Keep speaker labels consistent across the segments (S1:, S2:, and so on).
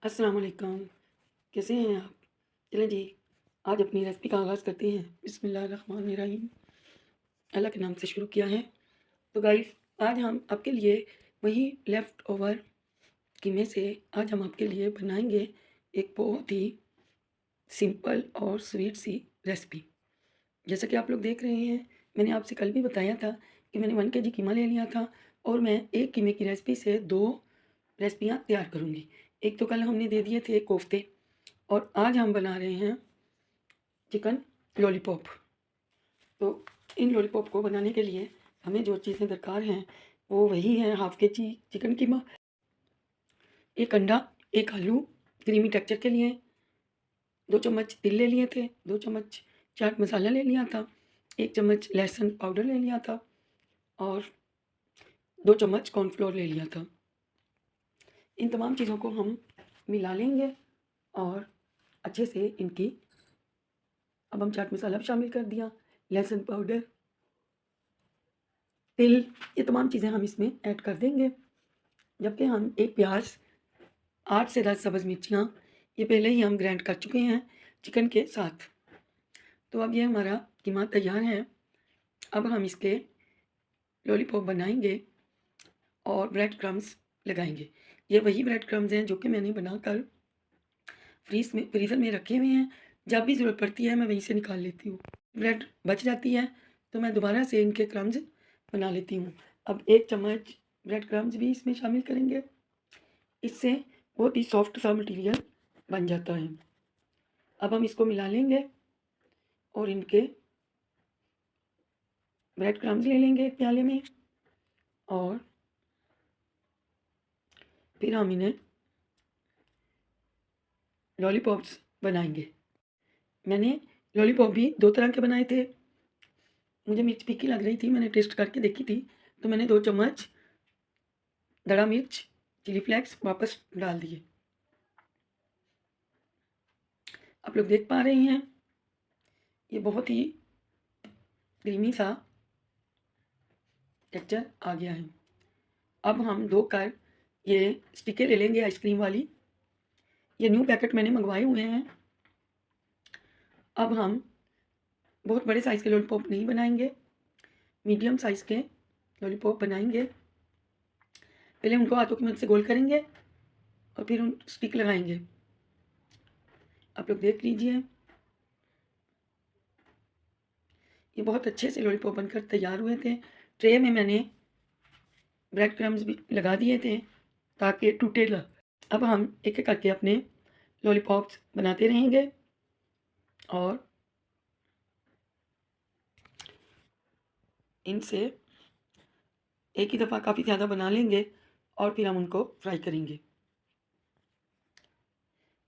S1: अस्सलाम वालेकुम। कैसे हैं आप? चलें जी, आज अपनी रेसिपी का आगाज़ करते हैं। बिस्मिल्लाहिर्रहमानिर्रहीम। अल्लाह के नाम से शुरू किया है। तो गाइस, आज हम आपके लिए वही लेफ़्ट ओवर कीमे से आज हम आपके लिए बनाएँगे एक बहुत ही सिंपल और स्वीट सी रेसिपी। जैसा कि आप लोग देख रहे हैं, मैंने आपसे कल भी बताया था कि मैंने 1 केजी कीमा ले लिया था और मैं 1 कीमे की रेसिपी से 2 रेसिपियाँ तैयार करूँगी। एक तो कल हमने दे दिए थे कोफ्ते और आज हम बना रहे हैं चिकन लॉलीपॉप। तो इन लॉलीपॉप को बनाने के लिए हमें जो चीज़ें दरकार हैं वो वही हैं: हाफ़ केजी चिकन कीमा, 1 अंडा, 1 आलू क्रीमी टेक्सचर के लिए, 2 चम्मच तिल ले लिए थे, 2 चम्मच चाट मसाला ले लिया था, 1 चम्मच लहसुन पाउडर ले लिया था और 2 चम्मच कॉर्नफ्लोर ले लिया था। इन तमाम चीज़ों को हम मिला लेंगे और अच्छे से इनकी अब हम चाट मसाला भी शामिल कर दिया, लहसुन पाउडर, तिल, ये तमाम चीज़ें हम इसमें ऐड कर देंगे। जबकि हम एक प्याज, 8 से 10 सब्ज़ मिर्चियाँ ये पहले ही हम ग्राइंड कर चुके हैं चिकन के साथ। तो अब ये हमारा कीमा तैयार है। अब हम इसके लॉलीपॉप बनाएँगे और ब्रेड क्रम्स लगाएँगे। ये वही ब्रेड क्रम्स हैं जो कि मैंने बनाकर फ्रीज़र में रखे हुए हैं। जब भी ज़रूरत पड़ती है मैं वहीं से निकाल लेती हूँ। ब्रेड बच जाती है तो मैं दोबारा से इनके क्रम्स बना लेती हूँ। अब 1 चम्मच ब्रेड क्रम्स भी इसमें शामिल करेंगे। इससे बहुत ही सॉफ्ट सा मटीरियल बन जाता है। अब हम इसको मिला लेंगे और इनके ब्रेड क्रम्स ले लेंगे एक प्याले में और फिर हम इन्हें लॉलीपॉप्स बनाएँगे। मैंने लॉलीपॉप भी 2 तरह के बनाए थे। मुझे मिर्च फीकी लग रही थी, मैंने टेस्ट करके देखी थी, तो मैंने 2 चम्मच धड़ा मिर्च, चिली फ्लेक्स वापस डाल दिए। आप लोग देख पा रहे हैं, ये बहुत ही क्रीमी सा टेक्सचर आ गया है। अब हम 2 कर ये स्टिकें ले लेंगे आइसक्रीम वाली। ये न्यू पैकेट मैंने मँगवाए हुए हैं। अब हम बहुत बड़े साइज़ के लॉलीपॉप नहीं बनाएँगे, मीडियम साइज़ के लॉलीपॉप बनाएँगे। पहले उनको हाथों की मदद से गोल करेंगे और फिर उन स्टिक लगाएँगे। आप लोग देख लीजिए, ये बहुत अच्छे से लॉलीपॉप बनकर तैयार हुए थे। ट्रे में मैंने ब्रेड क्रम्स भी लगा दिए थे ताकि टूटे ना। अब हम एक-एक करके अपने लॉलीपॉप्स बनाते रहेंगे और इनसे एक ही दफ़ा काफ़ी ज़्यादा बना लेंगे और फिर हम उनको फ्राई करेंगे।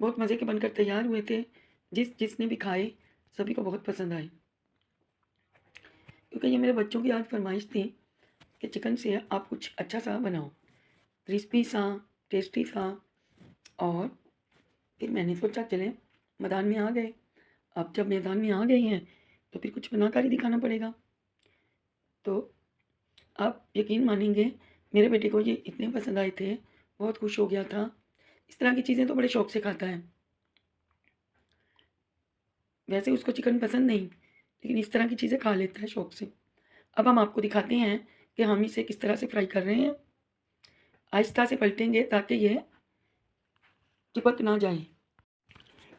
S1: बहुत मज़े के बनकर तैयार हुए थे। जिसने भी खाए सभी को बहुत पसंद आए। क्योंकि ये मेरे बच्चों की आज फ़रमाइश थी कि चिकन से आप कुछ अच्छा सा बनाओ, क्रिस्पी सा, टेस्टी सा। और फिर मैंने सोचा चलें मैदान में आ गए। अब जब मैदान में आ गए हैं तो फिर कुछ बनाकर ही दिखाना पड़ेगा। तो आप यकीन मानेंगे, मेरे बेटे को ये इतने पसंद आए थे, बहुत खुश हो गया था। इस तरह की चीज़ें तो बड़े शौक से खाता है। वैसे उसको चिकन पसंद नहीं, लेकिन इस तरह की चीज़ें खा लेता है शौक से। अब हम आपको दिखाते हैं कि हम इसे किस तरह से फ्राई कर रहे हैं। आहिस्ता से पलटेंगे ताकि ये चिपक ना जाए।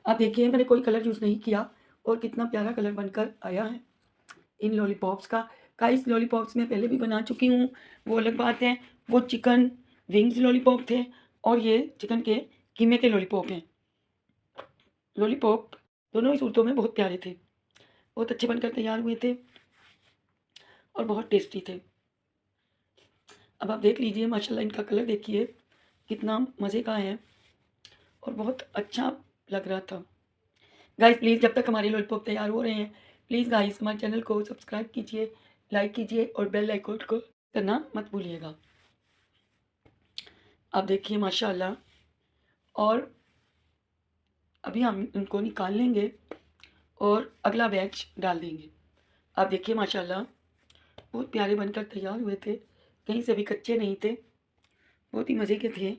S1: आप देखिए, मैंने कोई कलर यूज़ नहीं किया और कितना प्यारा कलर बनकर आया है इन लॉलीपॉप्स का। गाइस, लॉलीपॉप्स मैं पहले भी बना चुकी हूँ, वो अलग बात है। वो चिकन विंग्स लॉलीपॉप थे और ये चिकन के कीमे के लॉलीपॉप हैं। लॉलीपॉप दोनों ही सूरतों में बहुत प्यारे थे, बहुत अच्छे बनकर तैयार हुए थे और बहुत टेस्टी थे। अब आप देख लीजिए, माशाल्लाह इनका कलर देखिए कितना मज़े का है और बहुत अच्छा लग रहा था। गाइस प्लीज़, जब तक हमारे लॉलीपॉप तैयार हो रहे हैं, प्लीज़ गाइस हमारे चैनल को सब्सक्राइब कीजिए, लाइक कीजिए और बेल आइकन को करना मत भूलिएगा। आप देखिए माशाल्लाह। और अभी हम इनको निकाल लेंगे और अगला बैच डाल देंगे। आप देखिए माशाल्लाह, बहुत प्यारे बनकर तैयार हुए थे, कहीं से भी कच्चे नहीं थे, बहुत ही मज़े के थे।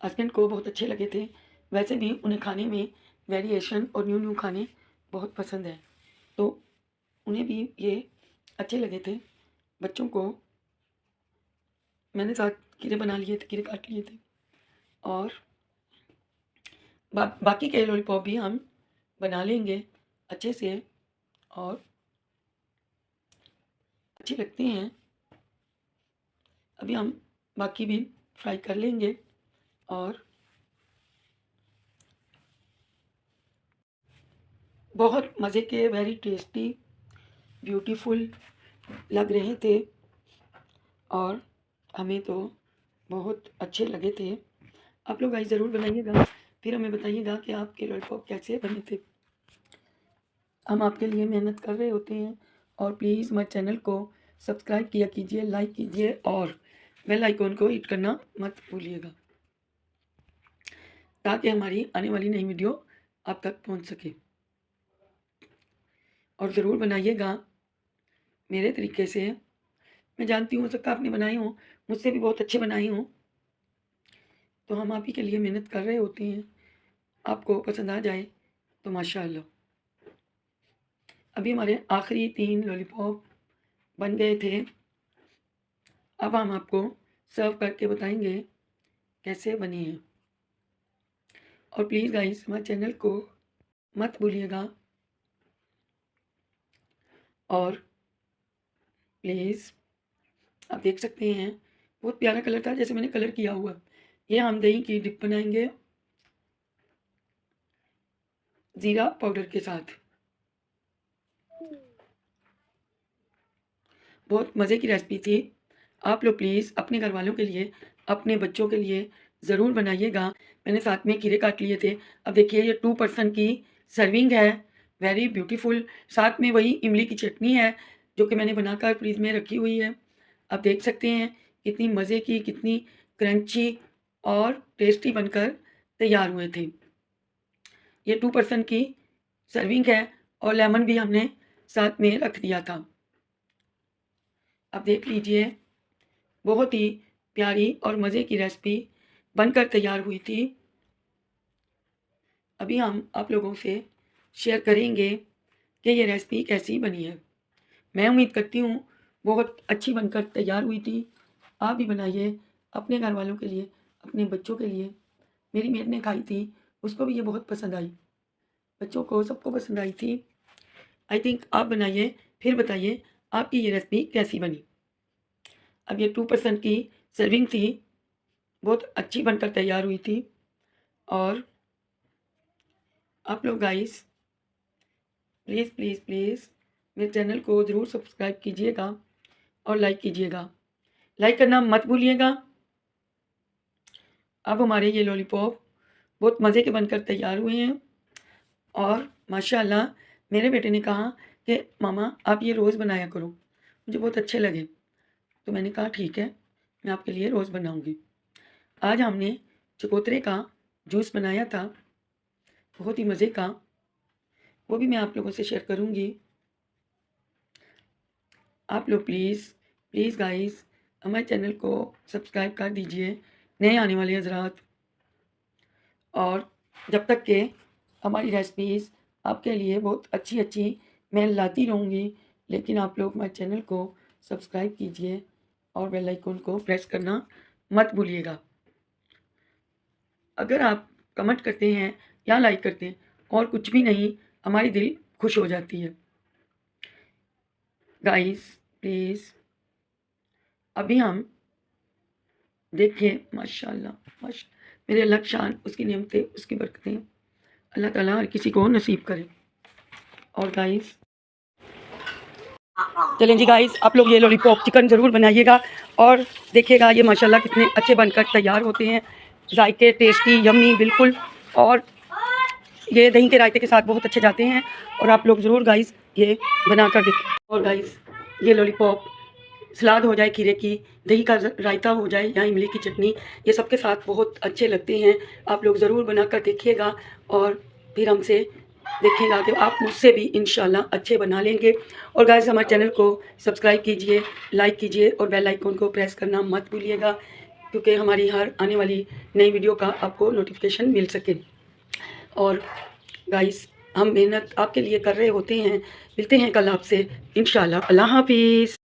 S1: हस्बैंड को बहुत अच्छे लगे थे। वैसे भी उन्हें खाने में वेरिएशन और न्यू न्यू खाने बहुत पसंद है, तो उन्हें भी ये अच्छे लगे थे। बच्चों को मैंने साथ कीड़े बना लिए थे, कीड़े काट लिए थे। और बाकी के लॉलीपॉप भी हम बना लेंगे अच्छे से और अच्छी लगती हैं। अभी हम बाकी भी फ्राई कर लेंगे और बहुत मज़े के, वेरी टेस्टी, ब्यूटीफुल लग रहे थे और हमें तो बहुत अच्छे लगे थे। आप लोग गाइस ज़रूर बनाइएगा, फिर हमें बताइएगा कि आपके लॉलीपॉप कैसे बने थे। हम आपके लिए मेहनत कर रहे होते हैं और प्लीज़ हमारे चैनल को सब्सक्राइब किया कीजिए, लाइक कीजिए और बेल आइकॉन को हिट करना मत भूलिएगा, ताकि हमारी आने वाली नई वीडियो आप तक पहुंच सके। और ज़रूर बनाइएगा मेरे तरीके से। मैं जानती हूँ हो सकता आपने बनाई हो, मुझसे भी बहुत अच्छे बनाई हूँ, तो हम आप ही के लिए मेहनत कर रहे होते हैं। आपको पसंद आ जाए तो माशाअल्लाह। अभी हमारे आखिरी 3 लॉलीपॉप बन गए थे। अब हम आपको सर्व करके बताएंगे कैसे बने हैं। और प्लीज़ गाइस हमारे चैनल को मत भूलिएगा और प्लीज़ आप देख सकते हैं बहुत प्यारा कलर था, जैसे मैंने कलर किया हुआ। ये हम दही की डिप बनाएंगे ज़ीरा पाउडर के साथ। बहुत मज़े की रेसिपी थी। आप लोग प्लीज़ अपने घर वालों के लिए, अपने बच्चों के लिए ज़रूर बनाइएगा। मैंने साथ में खीरे काट लिए थे। अब देखिए ये 2 पर्सन की सर्विंग है, वेरी ब्यूटीफुल। साथ में वही इमली की चटनी है जो कि मैंने बनाकर फ्रीज में रखी हुई है। आप देख सकते हैं कितनी मज़े की, कितनी क्रंची और टेस्टी बनकर तैयार हुए थे। ये 2 पर्सन की सर्विंग है और लेमन भी हमने साथ में रख दिया था। अब देख लीजिए बहुत ही प्यारी और मज़े की रेसिपी बनकर तैयार हुई थी। अभी हम आप लोगों से शेयर करेंगे कि ये रेसिपी कैसी बनी है। मैं उम्मीद करती हूँ बहुत अच्छी बनकर तैयार हुई थी। आप भी बनाइए अपने घर वालों के लिए, अपने बच्चों के लिए। मेरी मेड ने खाई थी, उसको भी ये बहुत पसंद आई, बच्चों को सबको पसंद आई थी। आई थिंक आप बनाइए, फिर बताइए आपकी ये रेसिपी कैसी बनी। अब ये 2 पर्सन की सर्विंग थी, बहुत अच्छी बनकर तैयार हुई थी। और आप लोग गाइस प्लीज़ प्लीज़ प्लीज़ मेरे चैनल को ज़रूर सब्सक्राइब कीजिएगा और लाइक कीजिएगा, लाइक करना मत भूलिएगा। अब हमारे ये लॉलीपॉप बहुत मज़े के बनकर तैयार हुए हैं और माशाल्लाह मेरे बेटे ने कहा कि मामा आप ये रोज़ बनाया करो, मुझे बहुत अच्छे लगे। तो मैंने कहा ठीक है, मैं आपके लिए रोज़ बनाऊंगी। आज हमने चकोतरे का जूस बनाया था, बहुत ही मज़े का, वो भी मैं आप लोगों से शेयर करूंगी। आप लोग प्लीज़ प्लीज़ गाइस हमारे चैनल को सब्सक्राइब कर दीजिए, नए आने वाले हजरात। और जब तक के हमारी रेसिपीज़ आपके लिए बहुत अच्छी अच्छी मैं लाती रहूँगी, लेकिन आप लोग हमारे चैनल को सब्सक्राइब कीजिए और बेल आइकन को प्रेस करना मत भूलिएगा। अगर आप कमेंट करते हैं या लाइक करते हैं और कुछ भी नहीं, हमारी दिल खुश हो जाती है। गाइस प्लीज़ अभी हम देखिए माशाल्लाह मेरे अल्लाह की शान, उसकी नेमतें, उसकी बरकतें अल्लाह ताला हर किसी को नसीब करे। और गाइस चलें जी गाइस, आप लोग ये लॉलीपॉप चिकन ज़रूर बनाइएगा और देखिएगा ये माशाल्लाह कितने अच्छे बनकर तैयार होते हैं, जायके टेस्टी यम्मी बिल्कुल। और ये दही के रायते के साथ बहुत अच्छे जाते हैं और आप लोग ज़रूर गाइस ये बनाकर देखें। और गाइस ये लॉलीपॉप सलाद हो जाए खीरे की, दही का रायता हो जाए या इमली की चटनी, ये सबके साथ बहुत अच्छे लगते हैं। आप लोग ज़रूर बनाकर देखिएगा और फिर हमसे देखिएगा कि आप मुझसे भी इंशाल्लाह अच्छे बना लेंगे। और गाइस हमारे चैनल को सब्सक्राइब कीजिए, लाइक कीजिए और बेल आइकन को प्रेस करना मत भूलिएगा। क्योंकि हमारी हर आने वाली नई वीडियो का आपको नोटिफिकेशन मिल सके। और गाइस, हम मेहनत आपके लिए कर रहे होते हैं। मिलते हैं कल आपसे इंशाल्लाह। अल्लाह हाफिज़।